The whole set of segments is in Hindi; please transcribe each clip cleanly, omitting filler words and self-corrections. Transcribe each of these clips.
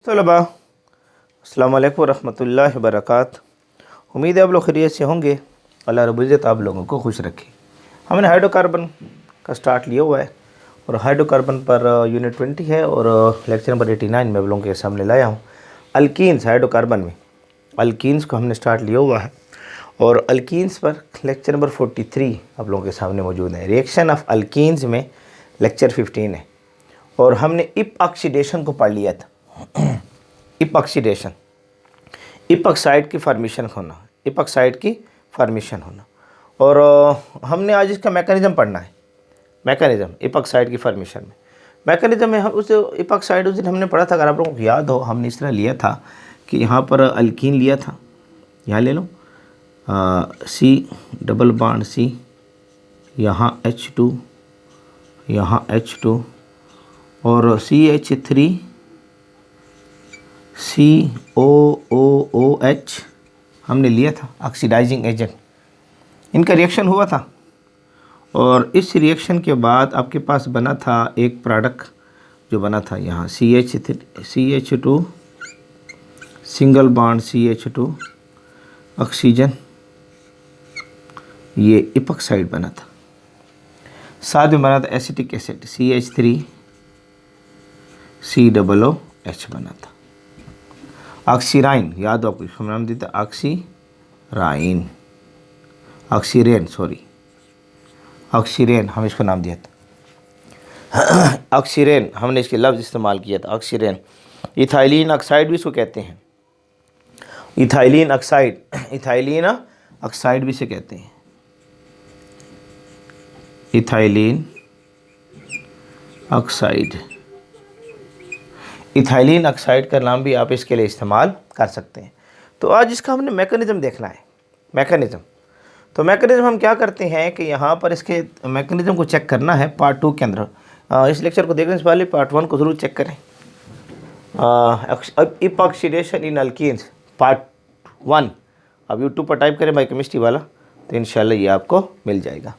तलबा अस्सलाम वालेकुम रहमतुल्लाहि व बरकातुहू। उम्मीद है आप लोग खैरियत से होंगे। अल्लाह रब्बुल इज़्ज़त आप लोगों को खुश रखे। हमने हाइड्रोकार्बन का स्टार्ट लिया हुआ है और हाइड्रोकार्बन पर यूनिट 20 है और लेक्चर नंबर 89 में आप लोगों के सामने लाया हूँ। अल्कीन्स, हाइड्रोकार्बन में अल्कीन्स को हमने स्टार्ट लिया हुआ है और अल्कीन्स पर लेक्चर नंबर 43 आप लोगों के सामने मौजूद है। रिएक्शन ऑफ अल्कीन्स में लेक्चर 15 है और हमने इप ऑक्सीडेशन को पढ़ लिया था। इप ऑक्सीडेशन, इपॉक्साइड की फार्मेशन होना, इपॉक्साइड की फार्मेशन होना और हमने आज इसका मैकेनिज़्म पढ़ना है। मैकेनिज़्म इपॉक्साइड की फार्मेशन में मैकेनिज़्म में हम उस इपॉक्साइड उस दिन हमने पढ़ा था। अगर आप लोगों को याद हो, हमने इस तरह लिया था कि यहाँ पर अल्कीन लिया था, यहाँ ले लो सी डबल बॉन्ड सी, यहाँ H2, यहाँ H2 और CH3 COOOH हमने लिया था ऑक्सीडाइजिंग एजेंट। इनका रिएक्शन हुआ था और इस रिएक्शन के बाद आपके पास बना था एक प्रोडक्ट जो बना था यहाँ CH2 single bond CH2 oxygen, ये इपॉक्साइड बना था। साथ में बना था एसिटिक एसिड CH3 COOH बना था। ऑक्सीराइन, याद हो आपको इसका नाम दिया था ऑक्सीराइन, ऑक्सीरेन हम इसको नाम दिया था। ऑक्सीरेन हमने इसके लफ्ज़ इस्तेमाल किया था, ऑक्सीरेन। इथाइलिन ऑक्साइड भी इसको कहते हैं, इथाइलिन ऑक्साइड, इथाइलिन ऑक्साइड भी इसे कहते हैं, इथाइलिन ऑक्साइड। इथाइलिन ऑक्साइड का नाम भी आप इसके लिए इस्तेमाल कर सकते हैं। तो आज इसका हमने मैकेनिज़्म देखना है। मैकेनिज़्म, तो मैकेनिज़्म हम क्या करते हैं कि यहाँ पर इसके मैकेनिज़्म को चेक करना है पार्ट 2 के अंदर। इस लेक्चर को देखने से पहले पार्ट 1 को ज़रूर चेक करें। इपॉक्सीडेशन इन अल्कीन्स पार्ट 1 अब यूट्यूब पर टाइप करें बायोकेमिस्ट्री वाला, तो इंशाल्लाह ये आपको मिल जाएगा।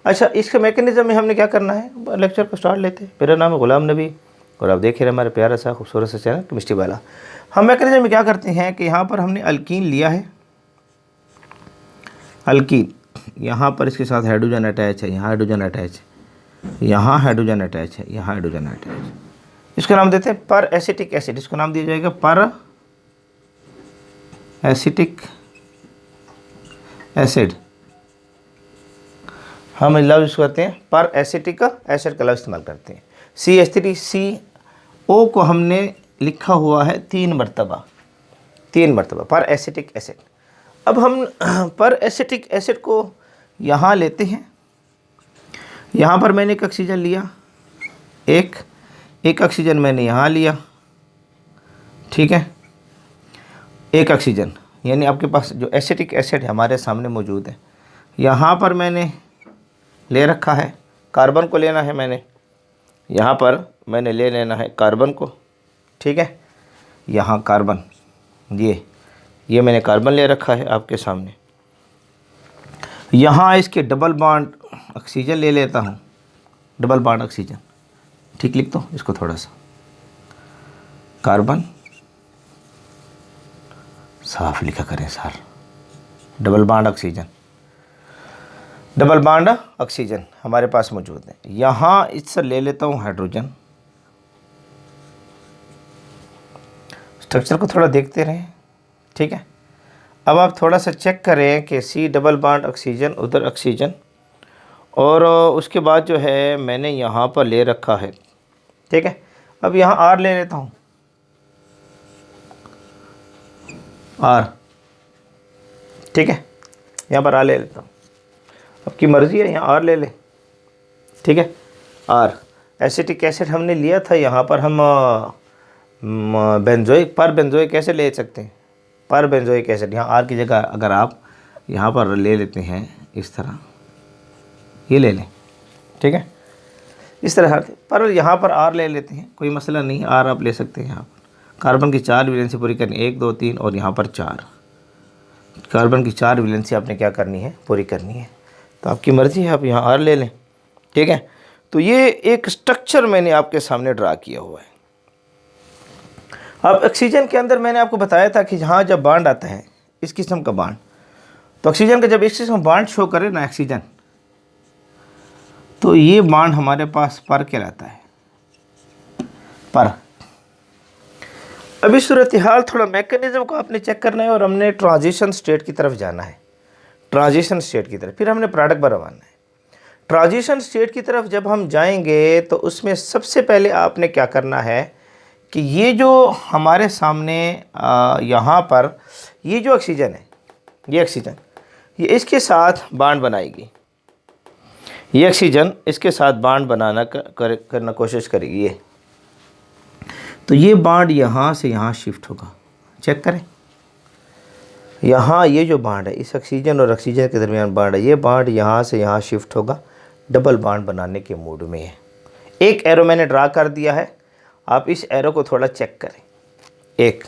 अच्छा, इसके मैकेनिज़्म में हमने क्या करना है, लेक्चर को स्टार्ट लेते हैं। मेरा नाम है गुलाम नबी और आप देख रहे हैं हमारे प्यारा सा खूबसूरत सा चैनल केमिस्ट्री वाला। हम मैकेनिज़्म में क्या करते हैं कि यहाँ पर हमने अल्कीन लिया है, अल्कीन, यहाँ पर इसके साथ हाइड्रोजन अटैच है, यहाँ हाइड्रोजन अटैच है, यहाँ हाइड्रोजन अटैच है, यहाँ हाइड्रोजन अटैच है। इसका नाम देते हैं पर एसिटिक एसिड, इसको नाम दिया जाएगा पर एसिटिक एसिड। हम लफ्ज़ यूज़ करते हैं पर एसिटिक एसिड का लफ्ज़ इस्तेमाल करते हैं। CH3CO को हमने लिखा हुआ है 3 मरतबा पर एसिटिक एसिड। अब हम पर एसिटिक एसिड को यहाँ लेते हैं। यहाँ पर मैंने एक ऑक्सीजन लिया, एक ऑक्सीजन मैंने यहाँ लिया, ठीक है, एक ऑक्सीजन, यानी आपके पास जो एसिटिक एसिड हमारे सामने मौजूद है। यहाँ पर मैंने ले रखा है, कार्बन को लेना है मैंने, यहाँ पर मैंने ले लेना है कार्बन को, ठीक है, यहाँ कार्बन, ये मैंने कार्बन ले रखा है आपके सामने। यहाँ इसके डबल बॉन्ड ऑक्सीजन ले लेता हूँ, डबल बॉन्ड ऑक्सीजन, ठीक लिख दो इसको थोड़ा सा, कार्बन साफ लिखा करें sir, double bond oxygen, double bond oxygen हमारे पास मौजूद है। यहाँ इससे ले लेता हूँ हाइड्रोजन। स्ट्रक्चर को थोड़ा देखते रहें, ठीक है। अब आप थोड़ा सा चेक करें कि C डबल बॉन्ड ऑक्सीजन, उधर ऑक्सीजन, और उसके बाद जो है मैंने यहाँ पर ले रखा है, ठीक है। अब यहाँ R ले लेता हूँ, R, ठीक है, यहाँ पर R ले लेता हूँ, आपकी मर्ज़ी है, यहाँ R ले ले, ठीक है। R एसिटिक एसिड हमने लिया था, यहाँ पर हम बेंजोइक, पर बेंजोइक एसिड ले सकते हैं, पर बेंजोइक एसिड। यहाँ R की जगह अगर आप यहाँ पर ले लेते हैं इस तरह, ये ले लें, ठीक है, इस तरह पर यहाँ पर R ले लेते हैं, कोई मसला नहीं, R आप ले सकते हैं। यहाँ पर कार्बन की 4 वैलेंसी पूरी करनी, 1 2 3 और यहाँ पर 4, कार्बन की 4 वैलेंसी आपने क्या करनी है, पूरी करनी है। तो आपकी मर्ज़ी है, आप यहाँ R ले लें, ठीक है। तो ये एक स्ट्रक्चर मैंने आपके सामने ड्रा किया हुआ है। अब ऑक्सीजन के अंदर मैंने आपको बताया था कि जहाँ जब बॉन्ड आता है इस किस्म का बॉन्ड, तो ऑक्सीजन का जब इस किस्म बॉन्ड शो करे ना ऑक्सीजन, तो ये बॉन्ड हमारे पास पर कहलाता है, पर। अब इस सूरत हाल थोड़ा मैकेनिज्म को आपने चेक करना है और हमने ट्रांजिशन स्टेट की तरफ जाना है, ट्रांजिशन स्टेट की तरफ, फिर हमने प्रोडक्ट बनवाना है। ट्रांजिशन स्टेट की तरफ जब हम जाएंगे तो उसमें सबसे पहले आपने क्या करना है कि ये जो हमारे सामने यहाँ पर ये जो ऑक्सीजन है, ये ऑक्सीजन ये इसके साथ बॉन्ड बनाएगी, ये ऑक्सीजन इसके साथ बॉन्ड बनाना करना कोशिश करेगी ये, तो ये बॉन्ड यहाँ से यहाँ शिफ्ट होगा। चेक करें, यहाँ ये जो बॉन्ड है इस ऑक्सीजन और ऑक्सीजन के दरमियान बॉन्ड है, ये बॉन्ड यहाँ से यहाँ शिफ्ट होगा, डबल बॉन्ड बनाने के मूड में है। एक एरो मैंने ड्रा कर दिया है, आप इस एरो को थोड़ा चेक करें। एक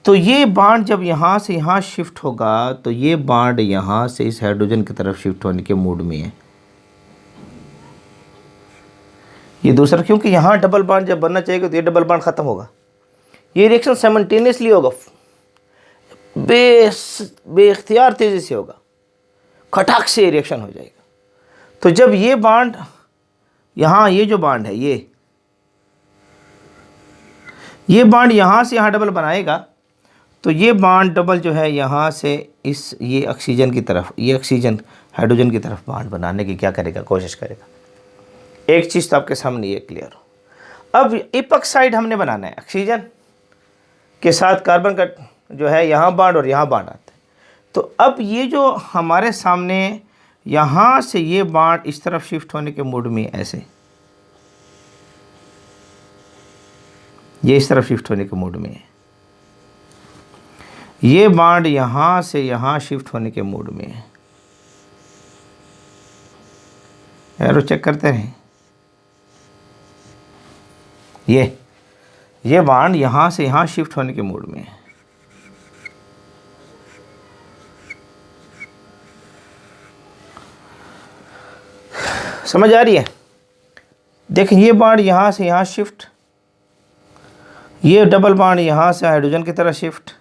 तो ये बॉन्ड जब यहाँ से यहाँ शिफ्ट होगा तो ये बॉन्ड यहाँ से इस हाइड्रोजन की तरफ शिफ्ट होने के मूड में है। ये दूसरा, क्योंकि यहाँ डबल बॉन्ड जब बनना चाहिए तो ये डबल बॉन्ड ख़त्म होगा, ये रिएक्शन साइमल्टेनियसली होगा, बेख्तियार तेज़ी से होगा, खटाक से रिएक्शन हो जाएगा। तो जब ये बॉन्ड यहाँ, ये जो बॉन्ड है ये बॉन्ड यहाँ से यहाँ डबल बनाएगा, तो ये बॉन्ड डबल जो है यहाँ से इस ये ऑक्सीजन की तरफ, ये ऑक्सीजन हाइड्रोजन की तरफ बॉन्ड बनाने की क्या करेगा, कोशिश करेगा। एक चीज़ तो आपके सामने ये क्लियर हो। अब इपक्स साइड हमने बनाना है, ऑक्सीजन के साथ कार्बन का जो है यहाँ बॉन्ड और यहाँ बॉन्ड आता है। तो अब ये जो हमारे सामने यहाँ से ये बॉन्ड इस तरफ शिफ्ट होने के मूड में, ऐसे ये इस तरफ शिफ्ट होने के मूड में है, ये बॉन्ड यहाँ से यहाँ शिफ्ट होने के मूड में है। एरो चेक करते रहें, ये बॉन्ड यहाँ से यहाँ शिफ्ट होने के मूड में है। समझ आ रही है? देखें, ये बॉन्ड यहाँ से यहाँ शिफ्ट, ये डबल बॉन्ड यहाँ से हाइड्रोजन की तरफ शिफ्ट,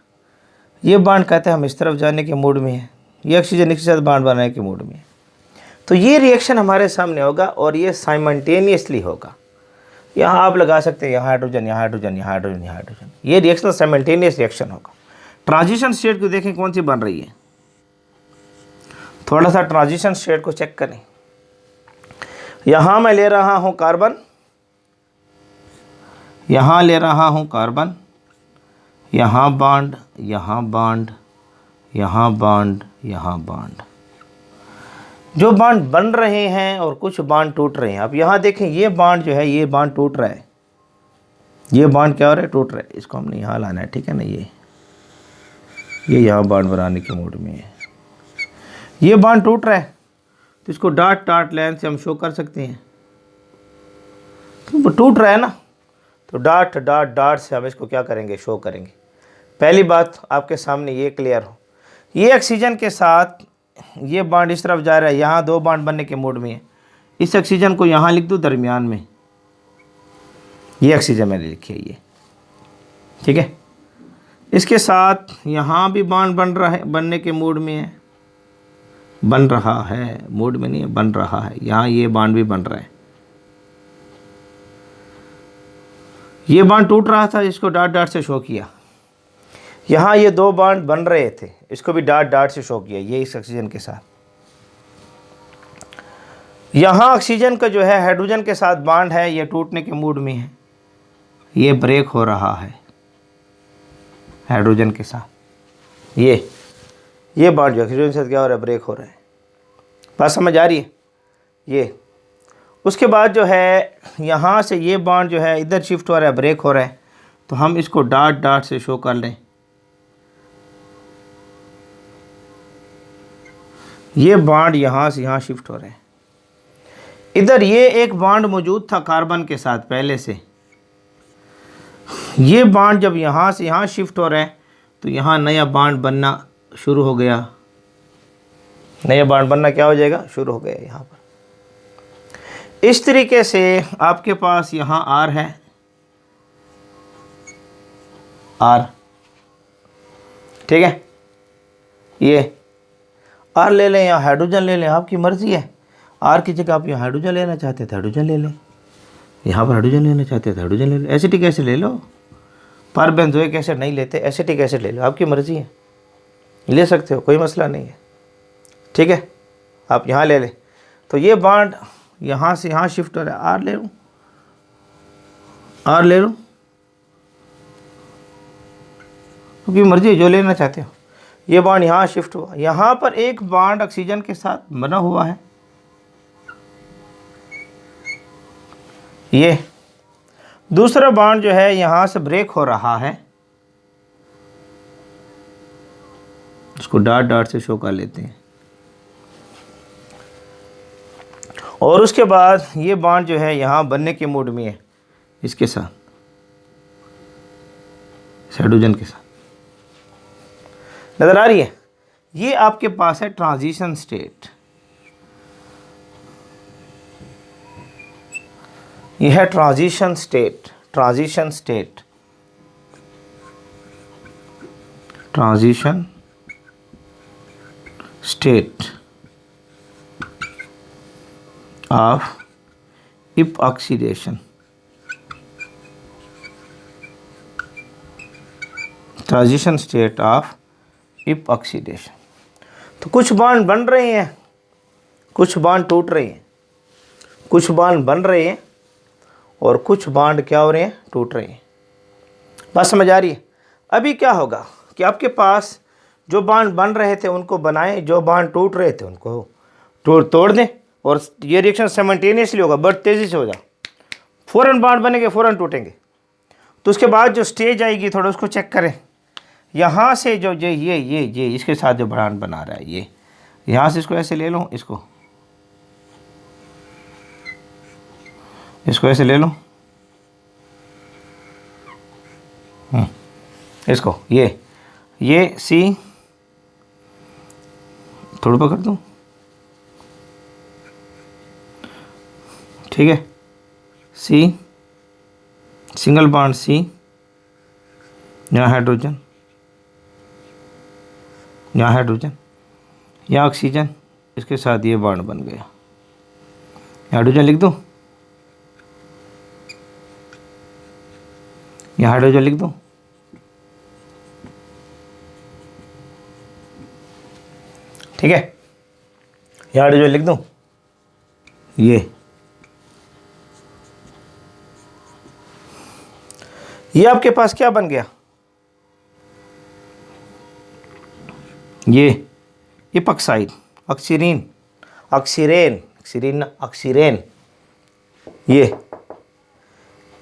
ये बॉन्ड कहते हैं हम इस तरफ जाने के मूड में है, ये ऑक्सीजन के साथ बॉन्ड बनाने के मूड में है। तो ये रिएक्शन हमारे सामने होगा और ये साइमल्टेनियसली होगा। यहाँ आप लगा सकते हैं, यहाँ हाइड्रोजन, यहाँ हाइड्रोजन, यहाँ हाइड्रोजन, यहाँ हाइड्रोजन, ये रिएक्शन साइमल्टेनियस रिएक्शन होगा। ट्रांजिशन स्टेट को देखें कौन सी बन रही है, थोड़ा सा ट्रांजिशन स्टेट को चेक करें। यहाँ मैं ले रहा हूँ कार्बन, यहाँ ले रहा हूँ कार्बन, यहाँ बॉन्ड, यहाँ बॉन्ड, यहाँ बॉन्ड, यहाँ बॉन्ड, जो बॉन्ड बन रहे हैं और कुछ बॉन्ड टूट रहे हैं। अब यहाँ देखें, ये बॉन्ड जो है, ये बॉन्ड टूट रहा है, ये बॉन्ड क्या हो रहा है, टूट रहा है। इसको हमने यहाँ लाना है, ठीक है ना। ये यहाँ बॉन्ड बनाने के मूड में है, ये बॉन्ड टूट रहा है, तो इसको डॉट डॉट लाइन से हम शो कर सकते हैं, तो टूट रहा है ना, तो डॉट डॉट डॉट से हम इसको क्या करेंगे, शो करेंगे। पहली बात आपके सामने ये क्लियर हो, ये ऑक्सीजन के साथ ये बॉन्ड इस तरफ जा रहा है, यहाँ दो बॉन्ड बनने के मूड में है। इस ऑक्सीजन को यहाँ लिख दूँ दरमियान में, ये ऑक्सीजन मैंने लिखी है ये, ठीक है। इसके साथ यहाँ भी बॉन्ड बन रहा है, बनने के मूड में है, बन रहा है, मूड में नहीं है, बन रहा है। यहाँ ये बॉन्ड भी बन रहा है, ये बॉन्ड टूट रहा था, इसको डॉट डॉट से शो किया। यहाँ ये दो बॉन्ड बन रहे थे, इसको भी डॉट डॉट से शो किया, ये इस ऑक्सीजन के साथ। यहाँ ऑक्सीजन का जो है हाइड्रोजन के साथ बॉन्ड है, ये टूटने के मूड में है, ये ब्रेक हो रहा है हाइड्रोजन के साथ। ये बॉन्ड जो ऑक्सीजन के साथ क्या हो रहा है, ब्रेक हो रहा है। बात समझ आ रही है? ये उसके बाद जो है यहाँ से ये बॉन्ड जो है इधर शिफ्ट हो रहा है, ब्रेक हो रहा है, तो हम इसको डॉट डॉट से शो कर लें। ये बॉन्ड यहाँ से यहाँ शिफ्ट हो रहे हैं। इधर ये एक बॉन्ड मौजूद था कार्बन के साथ पहले से, ये बॉन्ड जब यहाँ से यहाँ शिफ्ट हो रहा है तो यहाँ नया बॉन्ड बनना शुरू हो गया, नया बॉन्ड बनना क्या हो जाएगा, शुरू हो गया यहाँ पर। इस तरीके से आपके पास यहाँ R है, आर, ठीक है। ये आर ले लें या हाइड्रोजन ले लें, आपकी मर्ज़ी है। आर की जगह आप यहाँ हाइड्रोजन लेना चाहते हैं तो हाइड्रोजन ले लें, यहाँ पर हाइड्रोजन लेना चाहते हैं तो हाइड्रोजन ले लो। एसिटिक एसिड ले लो, पर बेंजोइक एसिड नहीं लेते, एसिटिक एसिड ले लो, आपकी मर्ज़ी है, ले सकते हो, कोई मसला नहीं है, ठीक है। आप यहाँ ले लें तो ये बॉन्ड यहाँ से यहाँ शिफ्ट हो रहा है। आर ले लूँ, आर ले लूँ, क्योंकि मर्जी है, जो लेना चाहते हो। ये बॉन्ड यहाँ शिफ्ट हुआ, यहाँ पर एक बॉन्ड ऑक्सीजन के साथ बना हुआ है, ये दूसरा बॉन्ड जो है यहाँ से ब्रेक हो रहा है, इसको डॉट डॉट से शो कर लेते हैं। और उसके बाद ये बॉन्ड जो है यहाँ बनने के मूड में है, इसके साथ, हाइड्रोजन के साथ, नज़र आ रही है। ये आपके पास है ट्रांजिशन स्टेट, ये है transition state, transition state, transition state of epoxidation, transition state of epoxidation. तो कुछ बॉन्ड बन रहे हैं, कुछ बॉन्ड टूट रहे हैं, कुछ बॉन्ड बन रहे हैं और कुछ बॉन्ड क्या हो रहे हैं, टूट रहे हैं। बात समझ आ रही है। अभी क्या होगा कि आपके पास जो बॉन्ड बन रहे थे उनको बनाएं, जो बॉन्ड टूट रहे थे उनको तोड़ दें, और ये रिएक्शन साइमल्टेनियसली होगा, बहुत तेज़ी से होगा, फ़ौरन बॉन्ड बनेंगे, फ़ौरन टूटेंगे। तो उसके बाद जो स्टेज आएगी थोड़ा उसको चेक करें। यहाँ से जो ये इसके साथ जो बॉन्ड बना रहा है, ये यहाँ से इसको ऐसे ले लो, इसको ऐसे ले लो, इसको ये सी थोड़ा पकड़ दूँ, ठीक है। सी सिंगल बॉन्ड सी, यहाँ हाइड्रोजन, यहाँ हाइड्रोजन, यहाँ ऑक्सीजन, इसके साथ ये बॉन्ड बन गया। हाइड्रोजन लिख दूँ, यहाँ हाइड्रोजन लिख दूँ, ठीक है। यहाँ हाइड्रोजन लिख दूँ, ये आपके पास क्या बन गया, ये इपॉक्साइड, ऑक्सीरेन, ऑक्सीरेन, ये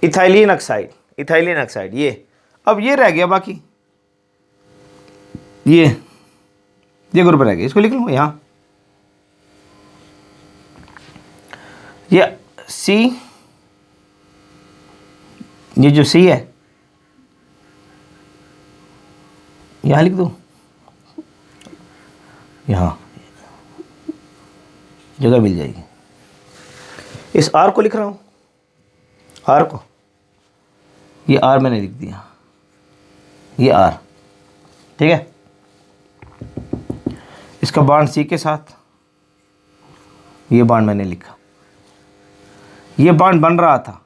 इथाइलिन ऑक्साइड, ये अब ये रह गया बाकी, ये ग्रुप रह गया, इसको लिख लूँ यहाँ, ये सी, ये जो सी है यहाँ लिख दूँ, यहाँ जगह मिल जाएगी। इस आर को लिख रहा हूँ, आर को, ये आर मैंने लिख दिया, ये आर, ठीक है। इसका बॉन्ड सी के साथ, ये बॉन्ड मैंने लिखा, ये बॉन्ड बन रहा था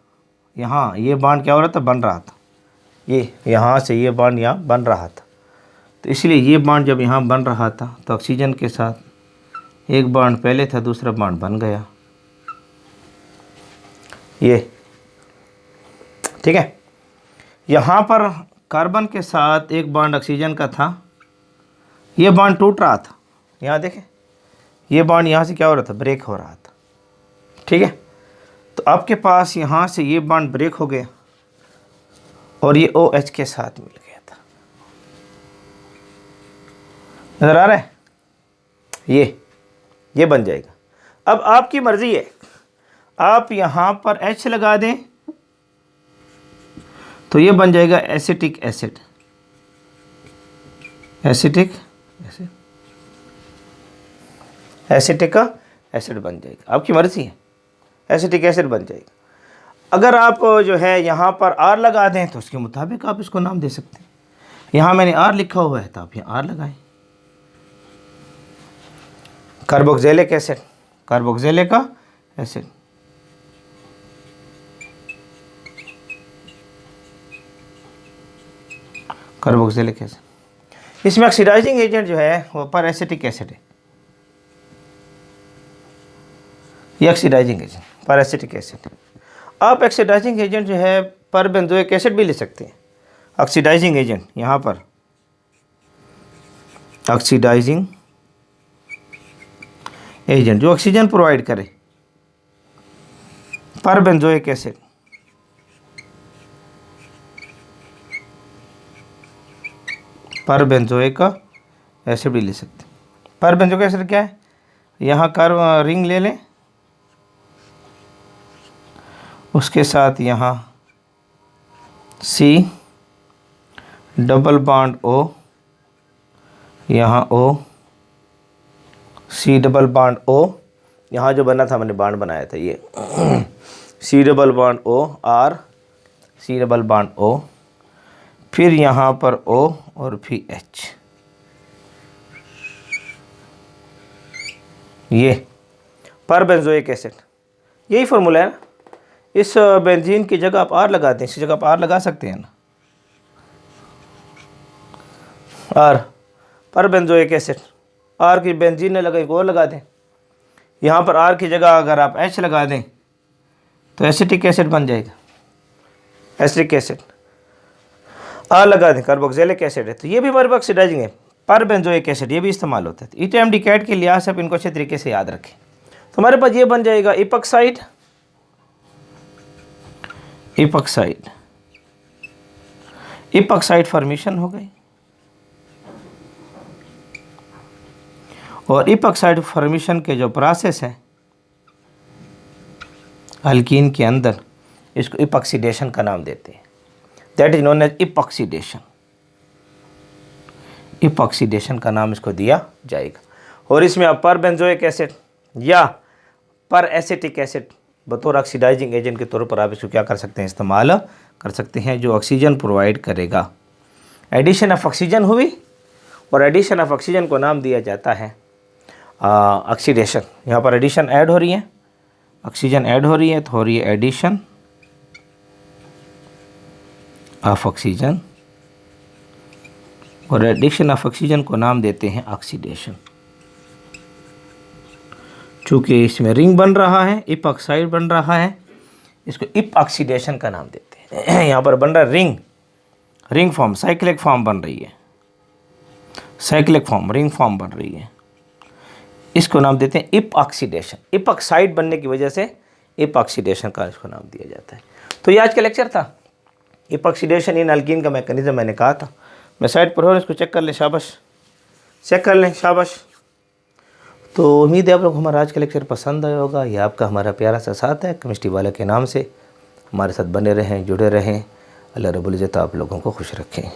यहाँ, ये बॉन्ड क्या हो रहा था, बन रहा था, ये यहाँ से ये बॉन्ड यहाँ बन रहा था। तो इसलिए ये बॉन्ड जब यहाँ बन रहा था तो ऑक्सीजन के साथ एक बॉन्ड पहले था, दूसरा बॉन्ड बन गया, ये, ठीक है। यहाँ पर कार्बन के साथ एक बॉन्ड ऑक्सीजन का था, ये बॉन्ड टूट रहा था, यहाँ देखें, ये बॉन्ड यहाँ से क्या हो रहा था, ब्रेक हो रहा था, ठीक है। तो आपके पास यहाँ से ये बॉन्ड ब्रेक हो गया और ये OH के साथ मिल गया था, नज़र आ रहा है, ये बन जाएगा। अब आपकी मर्ज़ी है, आप यहाँ पर H लगा दें तो ये बन जाएगा एसिटिक एसिड, एसिटिक का एसिड बन जाएगा, आपकी मर्ज़ी है, एसिटिक एसिड बन जाएगा। अगर आप जो है यहाँ पर R लगा दें तो उसके मुताबिक आप इसको नाम दे सकते हैं, यहाँ मैंने आर लिखा हुआ है तो आप यहाँ आर लगाएं। Carboxylic acid, carboxylic acid, carboxylic acid. इसमें ऑक्सीडाइजिंग एजेंट जो है वो पर एसिटिक एसिड है। ये ऑक्सीडाइजिंग एजेंट पर एसिटिक एसिड। आप ऑक्सीडाइजिंग एजेंट जो है पर बेंजोइक एसिड भी ले सकते हैं। ऑक्सीडाइजिंग एजेंट यहाँ पर ऑक्सीडाइजिंग एजेंट जो ऑक्सीजन प्रोवाइड करे, पर बेंजोइक एसिड, पर बेंजोइक एसिड भी ले सकते हैं। पर बेंजोइक एसिड क्या है, यहाँ कार्ब रिंग ले लें, उसके साथ यहाँ C डबल बॉन्ड O, यहाँ O, C double bond O, यहाँ जो बना था मैंने बॉन्ड बनाया था ये C double bond O R, C double bond O, फिर यहाँ पर O और फिर H। ये पर बेंजोइक एसिड, यही फॉर्मूला है ना। इस बेंजीन की जगह आप आर लगा दें, इसी जगह आप आर लगा सकते हैं ना, आर पर बेंजोइक एसिड। आर की बेंजीन ने लगाई और लगा दें। यहाँ पर आर की जगह अगर आप एच लगा दें तो एसिटिक एसिड बन जाएगा, एसिटिक एसिड। आर लगा दें, कार्बोक्सिलिक एसिड है, तो ये भी हमारे पास ऑक्सीडाइजिंग है। पर बेंजोइक एसिड ये भी इस्तेमाल होता है। ईटीएमडी कैट के लिहाज से आप इनको अच्छे तरीके से याद रखें। तो हमारे पास ये बन जाएगा इपॉक्साइड, इपॉक्साइड, इपॉक्साइड फॉर्मेशन हो गई। और इपॉक्साइड फॉर्मेशन के जो प्रोसेस है अल्कीन के अंदर, इसको इपॉक्सीडेशन का नाम देते हैं। That is known as epoxidation. Epoxidation का नाम इसको दिया जाएगा। और इसमें आप पर बेंजोइक एसिड या पर एसिटिक एसिड बतौर ऑक्सीडाइजिंग एजेंट के तौर पर आप इसको क्या कर सकते हैं, इस्तेमाल कर सकते हैं, जो ऑक्सीजन प्रोवाइड करेगा। एडिशन ऑफ ऑक्सीजन हुई और एडिशन ऑफ ऑक्सीजन को नाम दिया जाता है ऑक्सीडेशन। यहाँ पर एडिशन ऐड हो रही है, ऑक्सीजन ऐड हो रही है तो हो रही है एडिशन ऑफ ऑक्सीजन, और एडिशन ऑफ ऑक्सीजन को नाम देते हैं ऑक्सीडेशन। चूँकि इसमें रिंग बन रहा है, इपॉक्साइड बन रहा है, इसको इपॉक्सीडेशन का नाम देते हैं। यहाँ पर बन रहा है ring, ring form, cyclic form बन रही है, साइक्लिक फॉर्म, रिंग फॉर्म बन रही है, इसको नाम देते हैं इपॉक्सीडेशन। इपॉक्साइड बनने की वजह से इपॉक्सीडेशन का इसको नाम दिया जाता है। तो ये आज का लेक्चर था, इपॉक्सीडेशन इन अल्कीन का मैकेनिज्म मैंने कहा था। मैं साइड पर हो, इसको चेक कर लें, शाबाश, चेक कर लें, शाबाश। तो उम्मीद है आप लोग हमारा आज का लेक्चर पसंद आया होगा। यह आपका हमारा प्यारा सा साथ है केमिस्ट्री वाला के नाम से। हमारे साथ बने रहें, जुड़े रहें। अल्लाह रब्बुल इज़्ज़त आप लोगों को खुश रखें।